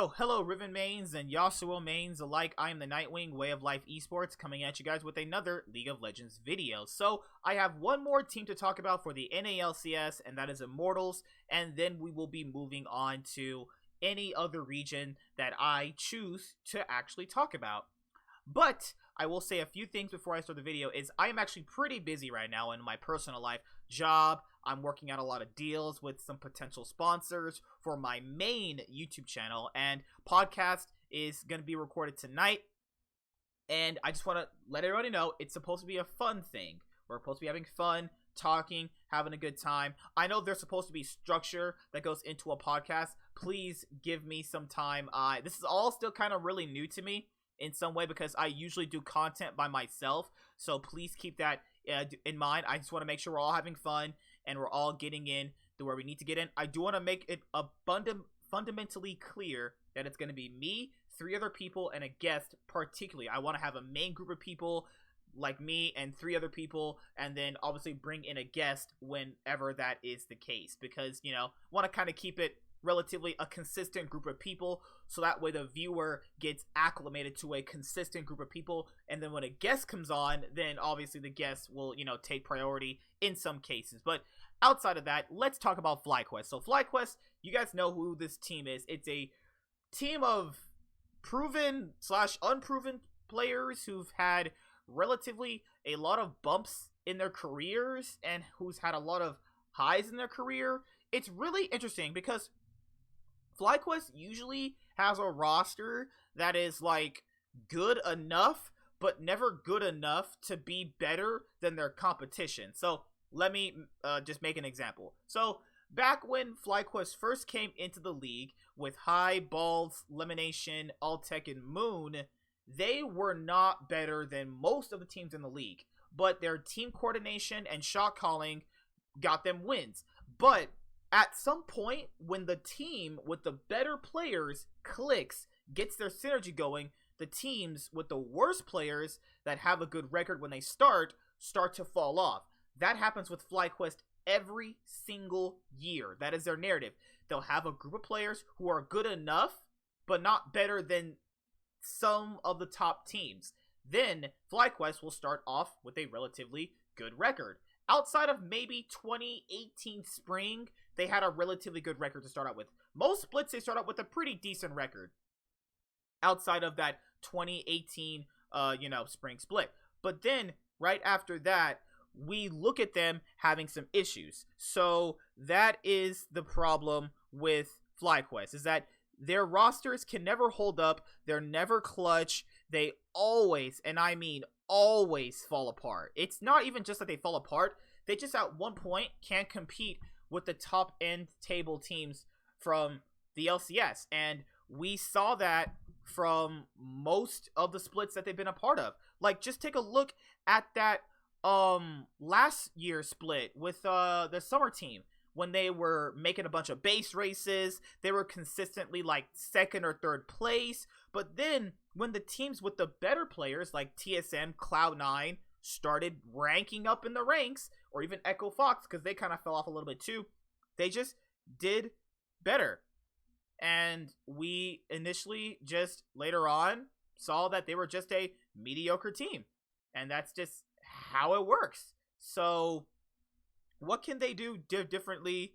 So, hello Riven mains and Yasuo mains alike, I am the Nightwing, Way of Life Esports, coming at you guys with another League of Legends video. So, I have one more team to talk about for the NA/LCS, and that is Immortals, and then we will be moving on to any other region that I choose to actually talk about. But, I will say a few things before I start the video, is I am actually pretty busy right now in my personal life. Job, I'm working out a lot of deals with some potential sponsors for my main YouTube channel, and podcast is going to be recorded tonight. And I just want to let everybody know it's supposed to be a fun thing. We're supposed to be having fun, talking, having a good time. I know there's supposed to be structure that goes into a podcast. Please give me some time. This is all still kind of really new to me in some way because I usually do content by myself. So please keep that in mind. I just want to make sure we're all having fun and we're all getting in to where we need to get in. I do want to make it fundamentally clear that it's going to be me, 3 other people, and a guest particularly. I want to have a main group of people like me and 3 other people, and then obviously bring in a guest whenever that is the case, because, you know, want to kind of keep it relatively a consistent group of people, so that way the viewer gets acclimated to a consistent group of people, and then when a guest comes on, then obviously the guest will, you know, take priority in some cases. But outside of that, let's talk about FlyQuest. So FlyQuest, you guys know who this team is. It's a team of proven / unproven players who've had relatively a lot of bumps in their careers and who's had a lot of highs in their career. It's really interesting because FlyQuest usually has a roster that is like good enough, but never good enough to be better than their competition. So let me just make an example. So back when FlyQuest first came into the league with High, Balls, Lemonation, Altec, and Moon, they were not better than most of the teams in the league, but their team coordination and shot calling got them wins. But at some point, when the team with the better players clicks, gets their synergy going, the teams with the worst players that have a good record when they start to fall off. That happens with FlyQuest every single year. That is their narrative. They'll have a group of players who are good enough, but not better than some of the top teams. Then FlyQuest will start off with a relatively good record. Outside of maybe 2018 spring, they had a relatively good record to start out with. Most splits, they start out with a pretty decent record outside of that 2018 spring split. But then right after that, we look at them having some issues. So that is the problem with FlyQuest, is that their rosters can never hold up. They're never clutch. They always, and I mean always, fall apart. It's not even just that they fall apart. They just at one point can't compete with the top end table teams from the LCS. And we saw that from most of the splits that they've been a part of. Like, just take a look at that last year's split with the summer team. When they were making a bunch of base races, they were consistently like 2nd or 3rd place. But then when the teams with the better players like TSM, Cloud9 started ranking up in the ranks, or even Echo Fox, because they kind of fell off a little bit too, they just did better. And we initially just later on saw that they were just a mediocre team. And that's just how it works. So what can they do differently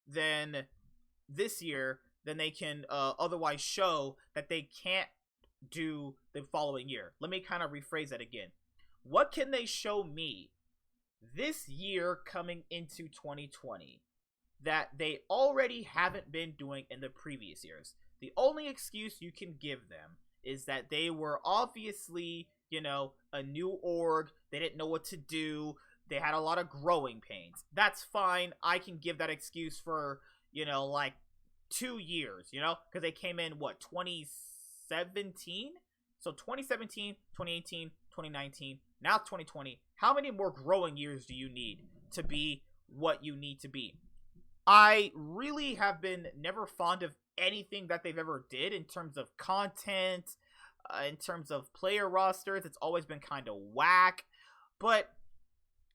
than this year than they can otherwise show that they can't do the following year? Let me kind of rephrase that again. What can they show me this year coming into 2020 that they already haven't been doing in the previous years? The only excuse you can give them is that they were obviously, you know, a new org. They didn't know what to do. They had a lot of growing pains. That's fine. I can give that excuse for, you know, like 2 years, you know, because they came in, what, 2017? So 2017, 2018, 2019, now 2020. How many more growing years do you need to be what you need to be? I really have been never fond of anything that they've ever did in terms of content, in terms of player rosters. It's always been kind of whack, but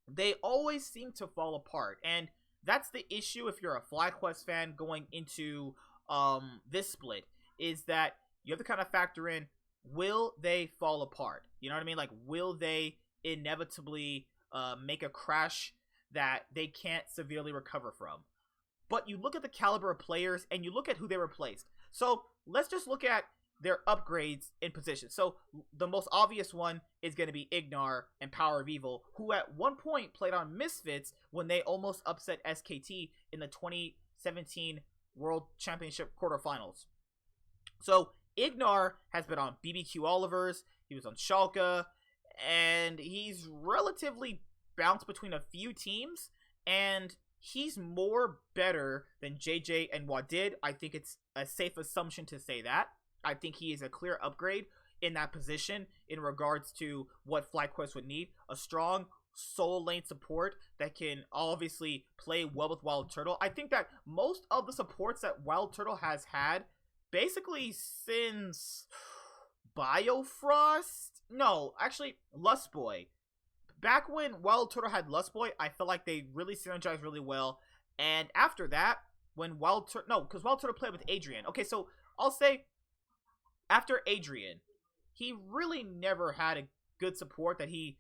they always seem to fall apart. And that's the issue if you're a FlyQuest fan going into this split, is that you have to kind of factor in, will they fall apart? You know what I mean? Like, will they inevitably make a crash that they can't severely recover from? But you look at the caliber of players and you look at who they replaced. So let's just look at their upgrades in position. So the most obvious one is going to be Ignar and PowerofEvil, who at one point played on Misfits when they almost upset SKT in the 2017 World Championship quarterfinals. So Ignar has been on BBQ Oliver's, he was on Schalke, and he's relatively bounced between a few teams, and he's more better than JJ and Wadid. I think it's a safe assumption to say that. I think he is a clear upgrade in that position in regards to what FlyQuest would need. A strong solo lane support that can obviously play well with Wild Turtle. I think that most of the supports that Wild Turtle has had basically since Biofrost? No, actually Lustboy. Back when Wild Turtle had Lustboy, I felt like they really synergized really well. And after that, when Wild Turtle... No, because Wild Turtle played with Adrian. Okay, so I'll say after Adrian, he really never had a good support that he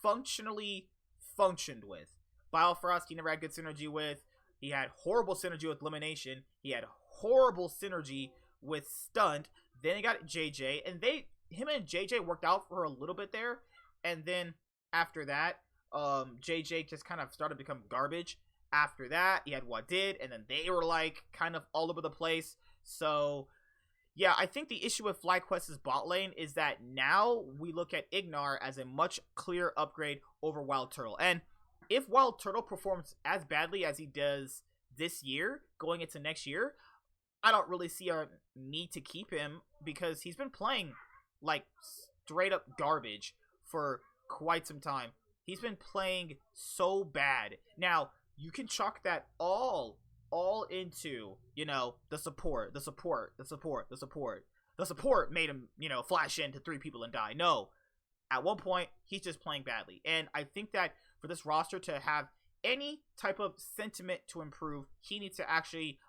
functionally functioned with. Biofrost, he never had good synergy with. He had horrible synergy with Elimination. He had horrible synergy with Stunt. Then he got JJ, and him and JJ worked out for a little bit there. And then after that, JJ just kind of started to become garbage. After that, he had Wadid, and then they were like kind of all over the place. So yeah, I think the issue with FlyQuest's bot lane is that now we look at Ignar as a much clearer upgrade over Wild Turtle. And if Wild Turtle performs as badly as he does this year, going into next year, I don't really see our need to keep him because he's been playing like straight up garbage for quite some time. He's been playing so bad. Now, you can chalk that all into, you know, the support made him, you know, flash into 3 people and die. No, at one point, he's just playing badly. And I think that for this roster to have any type of sentiment to improve, he needs to actually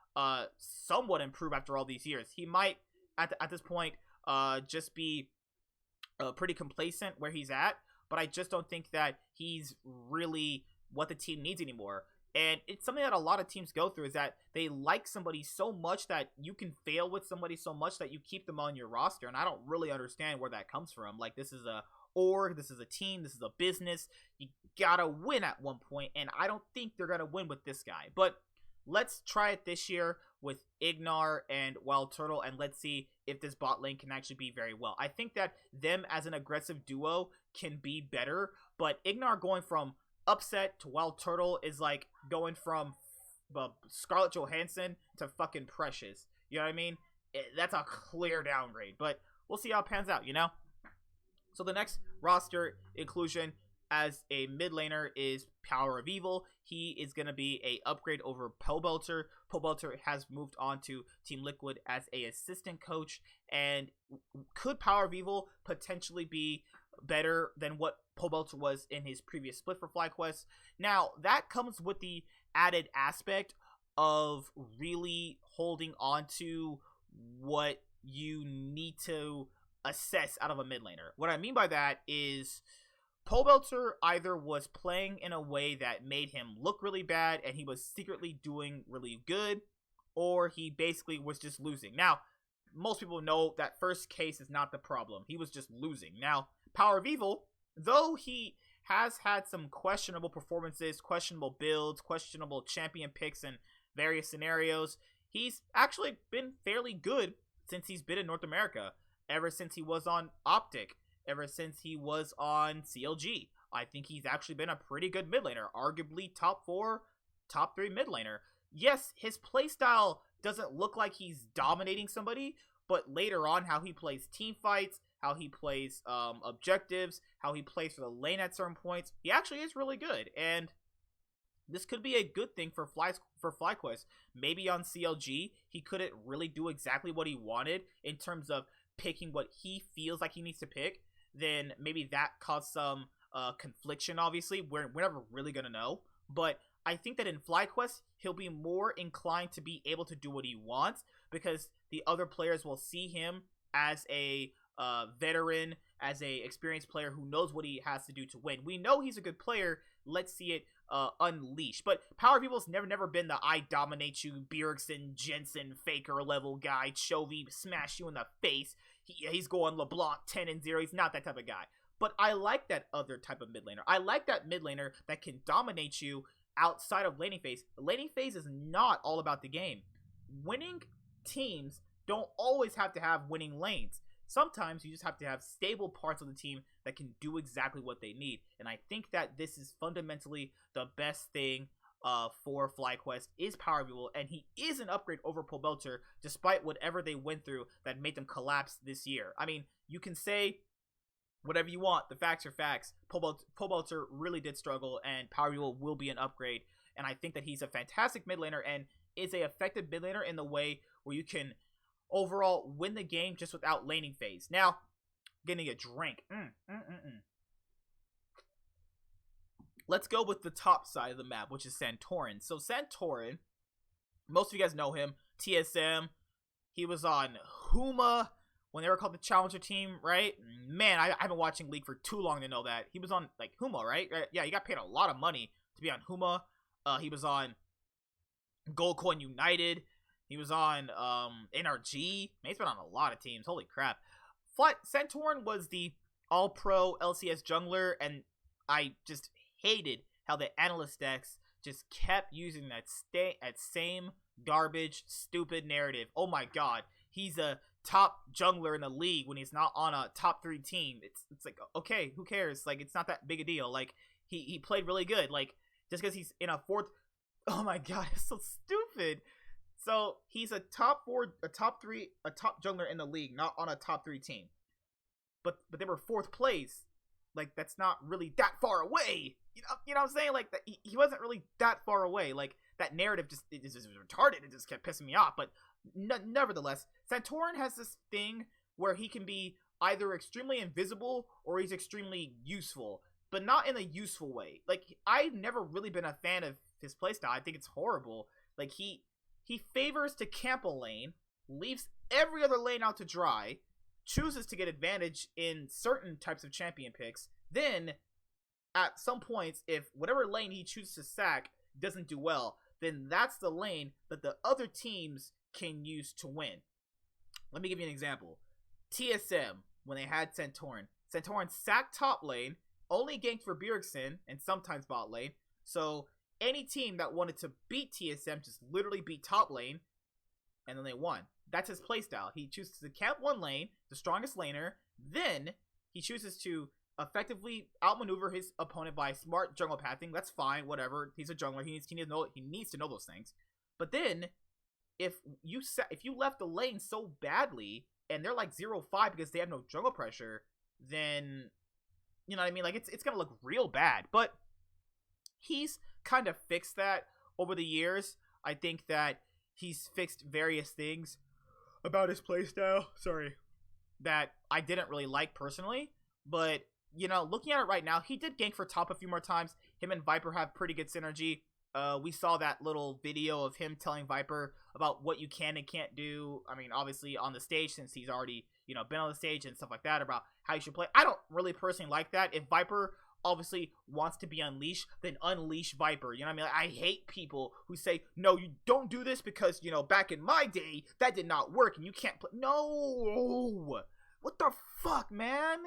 somewhat improve after all these years. He might, at this point, just be pretty complacent where he's at, but I just don't think that he's really what the team needs anymore. And it's something that a lot of teams go through, is that they like somebody so much that you can fail with somebody so much that you keep them on your roster. And I don't really understand where that comes from. Like, this is a org, this is a team, this is a business. You gotta win at one point, and I don't think they're gonna win with this guy. But let's try it this year with Ignar and Wild Turtle, and let's see if this bot lane can actually be very well. I think that them as an aggressive duo can be better, but Ignar going from Upset to Wild Turtle is like going from Scarlett Johansson to fucking Precious. You know what I mean? That's a clear downgrade, but we'll see how it pans out, you know? So the next roster inclusion as a mid laner is PowerofEvil. He is going to be a upgrade over Pobelter. Pobelter has moved on to Team Liquid as a assistant coach, and could PowerofEvil potentially be better than what Pobelter was in his previous split for FlyQuest? Now, that comes with the added aspect of really holding on to what you need to assess out of a mid laner. What I mean by that is Pobelter either was playing in a way that made him look really bad and he was secretly doing really good, or he basically was just losing. Now, most people know that first case is not the problem. He was just losing. Now, PowerofEvil, though he has had some questionable performances, questionable builds, questionable champion picks in various scenarios, he's actually been fairly good since he's been in North America, ever since he was on Optic, ever since he was on CLG. I think he's actually been a pretty good mid laner, arguably top 4, top 3 mid laner. Yes, his playstyle doesn't look like he's dominating somebody, but later on, how he plays team fights, how he plays objectives, how he plays for the lane at certain points, he actually is really good. And this could be a good thing for FlyQuest. Maybe on CLG, he couldn't really do exactly what he wanted in terms of picking what he feels like he needs to pick. Then maybe that caused some confliction, obviously. We're never really going to know. But I think that in FlyQuest, he'll be more inclined to be able to do what he wants, because the other players will see him as a veteran, as a experienced player who knows what he has to do to win. We know he's a good player. Let's see it unleash. But PowerofEvil's never been the I dominate you, Bjergsen, Jensen, Faker level guy. Chovy smash you in the face. He's going LeBlanc 10-0. He's not that type of guy. But I like that other type of mid laner. I like that mid laner that can dominate you outside of laning phase. Laning phase is not all about the game. Winning teams don't always have to have winning lanes. Sometimes you just have to have stable parts of the team that can do exactly what they need. And I think that this is fundamentally the best thing for FlyQuest is PowerofEvil, and he is an upgrade over Pobelter despite whatever they went through that made them collapse this year. I mean, you can say whatever you want. The facts are facts. Pobelter really did struggle, and PowerofEvil will be an upgrade. And I think that he's a fantastic mid laner and is a effective mid laner in the way where you can overall win the game just without laning phase. Now, getting a drink. Let's go with the top side of the map, which is Santorin. So Santorin, most of you guys know him. TSM. He was on Huma when they were called the Challenger team, right? Man, I've been watching League for too long to know that. He was on, like, Huma, right? Yeah, he got paid a lot of money to be on Huma. He was on Gold Coin United. He was on NRG. Man, he's been on a lot of teams. Holy crap. Santorin was the all-pro LCS jungler, and I just hated how the analyst decks just kept using that same garbage, stupid narrative. Oh my god. He's a top jungler in the league when he's not on a top 3 team. It's like, okay, who cares? Like, it's not that big a deal. Like, he played really good. Like, just because he's in a 4th... Oh my god, it's so stupid. So, he's a top jungler in the league, not on a top 3 team. But they were 4th place. Like, that's not really that far away. You know what I'm saying? Like, he wasn't really that far away. Like, that narrative just retarded. It just kept pissing me off. But nevertheless, Santorin has this thing where he can be either extremely invisible or he's extremely useful. But not in a useful way. Like, I've never really been a fan of his playstyle. I think it's horrible. Like, he favors to camp a lane, leaves every other lane out to dry, chooses to get advantage in certain types of champion picks, then at some points, if whatever lane he chooses to sack doesn't do well, then that's the lane that the other teams can use to win. Let me give you an example. TSM, when they had Santorin sacked top lane, only ganked for Bjergsen, and sometimes bot lane, so any team that wanted to beat TSM just literally beat top lane, and then they won. That's his playstyle. He chooses to camp one lane, the strongest laner, then he chooses to effectively outmaneuver his opponent by smart jungle pathing. That's fine, whatever. He's a jungler. He needs to know those things. But then, if you left the lane so badly, and they're like 0-5 because they have no jungle pressure, then, you know what I mean? Like, it's gonna look real bad. But he's kind of fixed that over the years. I think that he's fixed various things about his playstyle, that I didn't really like personally. But, you know, looking at it right now, he did gank for top a few more times. Him and Viper have pretty good synergy. We saw that little video of him telling Viper about what you can and can't do. I mean, obviously on the stage, since he's already, you know, been on the stage and stuff like that, about how you should play. I don't really personally like that. If Viper obviously wants to be unleashed, then unleash Viper. You know what I mean? Like, I hate people who say, no, you don't do this because, you know, back in my day, that did not work and you can't play. No! What the fuck, man?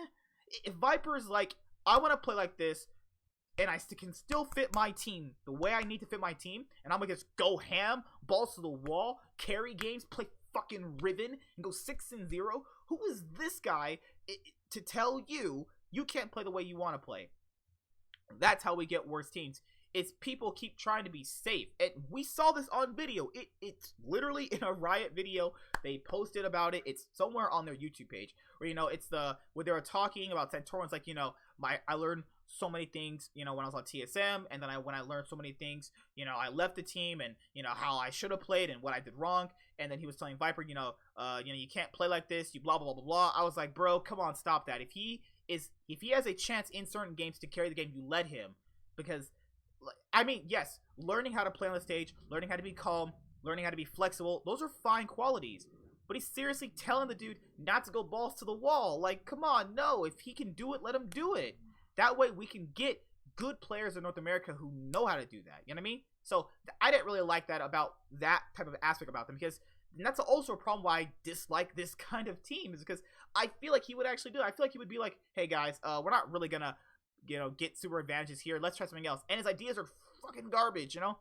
If Viper's like, I want to play like this, and I can still fit my team the way I need to fit my team, and I'm gonna just go ham, balls to the wall, carry games, play fucking Riven, and go 6-0, who is this guy to tell you can't play the way you want to play? That's how we get worse teams. It's people keep trying to be safe. And we saw this on video. It's literally in a Riot video. They posted about it. It's somewhere on their YouTube page. Where, you know, it's where they were talking about Santorin's like, you know, I learned so many things, you know, when I was on TSM. And then when I learned so many things, you know, I left the team and, you know, how I should have played and what I did wrong. And then he was telling Viper, you know, you can't play like this. You blah, blah, blah, blah. I was like, bro, come on, stop that. If he has a chance in certain games to carry the game, you let him. Because, I mean, yes, learning how to play on the stage, learning how to be calm, learning how to be flexible. Those are fine qualities. But he's seriously telling the dude not to go balls to the wall. Like, come on, no. If he can do it, let him do it. That way we can get good players in North America who know how to do that. You know what I mean? So I didn't really like that about that type of aspect about them, because that's also a problem why I dislike this kind of team, is because I feel like he would actually do it. I feel like he would be like, hey guys, we're not really gonna, you know, get super advantages here. Let's try something else. And his ideas are fucking garbage, you know?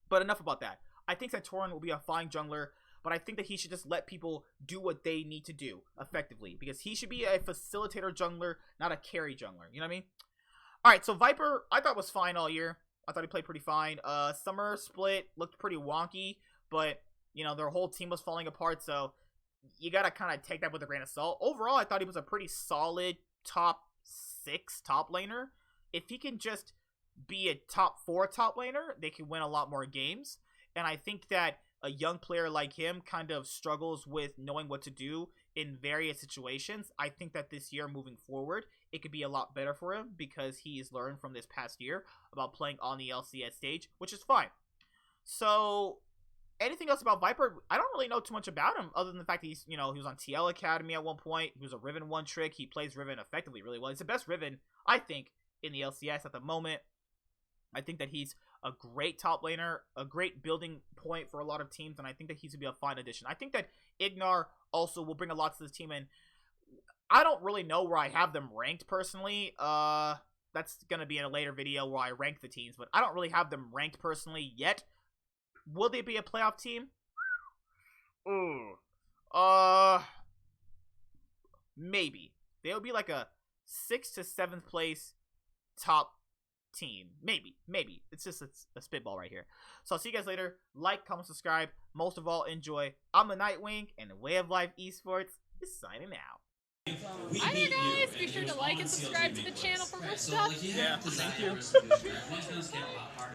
But enough about that. I think Santorin will be a fine jungler, but I think that he should just let people do what they need to do effectively, because he should be a facilitator jungler, not a carry jungler. You know what I mean? Alright, so Viper, I thought was fine all year. I thought he played pretty fine. Summer split looked pretty wonky, but, you know, their whole team was falling apart, so you gotta kind of take that with a grain of salt. Overall, I thought he was a pretty solid top 6 top laner. If he can just be a top 4 top laner, they can win a lot more games. And I think that a young player like him kind of struggles with knowing what to do in various situations. I think that this year moving forward, it could be a lot better for him, because he's learned from this past year about playing on the LCS stage, which is fine. So anything else about Viper? I don't really know too much about him, other than the fact that he's, you know, he was on TL Academy at one point. He was a Riven one trick. He plays Riven effectively really well. He's the best Riven, I think, in the LCS at the moment. I think that he's a great top laner, a great building point for a lot of teams, and I think that he's going to be a fine addition. I think that Ignar also will bring a lot to this team, and I don't really know where I have them ranked personally. That's going to be in a later video where I rank the teams, but I don't really have them ranked personally yet. Will they be a playoff team? Ooh. Maybe. They'll be like a 6th to 7th place top team. Maybe. It's just a spitball right here. So I'll see you guys later. Like, comment, subscribe. Most of all, enjoy. I'm the Nightwing, and the Way of Life Esports is signing out. Hi there guys, be sure to like and subscribe to the channel for more stuff. Yeah, thank you.